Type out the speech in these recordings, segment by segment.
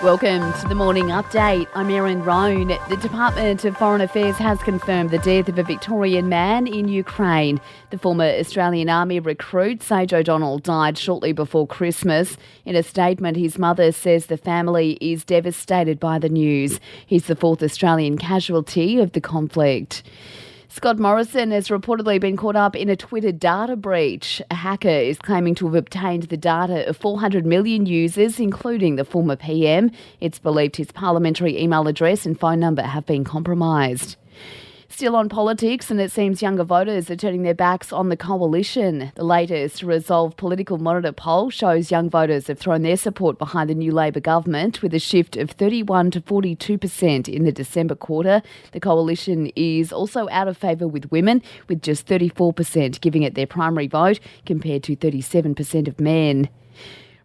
Welcome to the Morning Update. I'm Erin Roan. The Department of Foreign Affairs has confirmed the death of a Victorian man in Ukraine. The former Australian Army recruit, Sage O'Donnell, died shortly before Christmas. In a statement, his mother says the family is devastated by the news. He's the fourth Australian casualty of the conflict. Scott Morrison has reportedly been caught up in a Twitter data breach. A hacker is claiming to have obtained the data of 400 million users, including the former PM. It's believed his parliamentary email address and phone number have been compromised. Still on politics, and it seems younger voters are turning their backs on the coalition. The latest Resolve Political Monitor poll shows young voters have thrown their support behind the new Labor government with a shift of 31 to 42% in the December quarter. The coalition is also out of favour with women, with just 34% giving it their primary vote compared to 37% of men.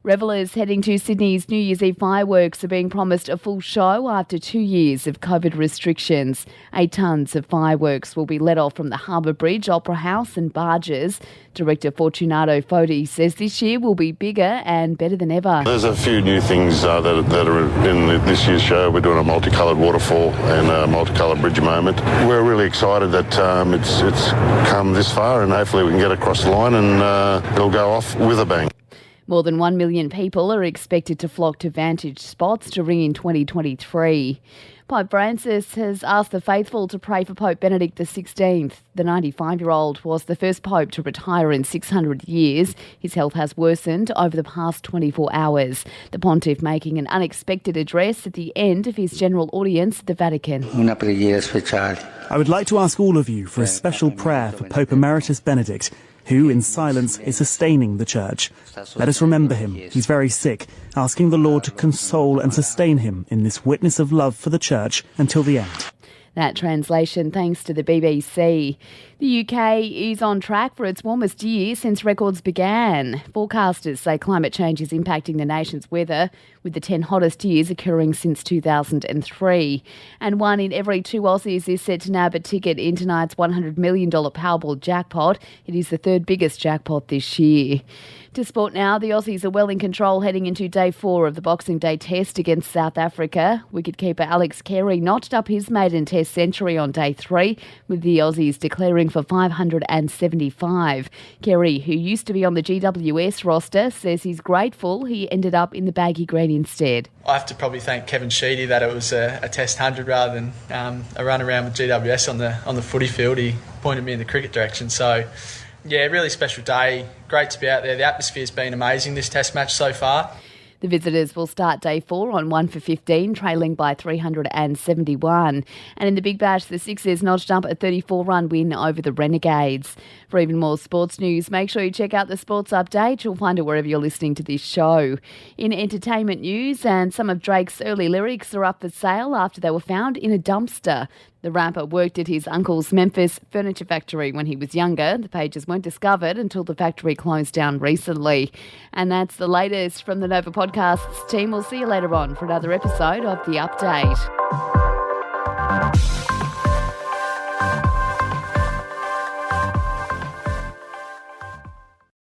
Revellers heading to Sydney's New Year's Eve fireworks are being promised a full show after 2 years of COVID restrictions. 8 tonnes of fireworks will be let off from the Harbour Bridge, Opera House and barges. Director Fortunato Foti says this year will be bigger and better than ever. There's a few new things that are in this year's show. We're doing a multicoloured waterfall and a multicoloured bridge moment. We're really excited that it's come this far, and hopefully we can get across the line and it'll go off with a bang. More than 1 million people are expected to flock to Vantage spots to ring in 2023. Pope Francis has asked the faithful to pray for Pope Benedict XVI. The 95-year-old was the first pope to retire in 600 years. His health has worsened over the past 24 hours. The pontiff making an unexpected address at the end of his general audience at the Vatican. I would like to ask all of you for a special prayer for Pope Emeritus Benedict, who, in silence, is sustaining the Church. Let us remember him. He's very sick, asking the Lord to console and sustain him in this witness of love for the Church until the end. That translation thanks to the BBC. The UK is on track for its warmest year since records began. Forecasters say climate change is impacting the nation's weather, with the 10 hottest years occurring since 2003. And 1 in every 2 Aussies is set to nab a ticket in tonight's $100 million Powerball jackpot. It is the third biggest jackpot this year. To sport now, the Aussies are well in control heading into day 4 of the Boxing Day test against South Africa. Wicketkeeper Alex Carey notched up his maiden test century on day 3, with the Aussies declaring for 575. Carey, who used to be on the GWS roster, says he's grateful he ended up in the baggy green instead. I have to probably thank Kevin Sheedy that it was a test 100 rather than a run around with GWS on the footy field. He pointed me in the cricket direction. So, yeah, really special day. Great to be out there. The atmosphere's been amazing this test match so far. The visitors will start day 4 on 1 for 15, trailing by 371. And in the Big Bash, the Sixers notched up a 34-run win over the Renegades. For even more sports news, make sure you check out the Sports Update. You'll find it wherever you're listening to this show. In entertainment news, and some of Drake's early lyrics are up for sale after they were found in a dumpster. The rapper worked at his uncle's Memphis furniture factory when he was younger. The pages weren't discovered until the factory closed down recently. And that's the latest from the Nova Podcasts team. We'll see you later on for another episode of The Update.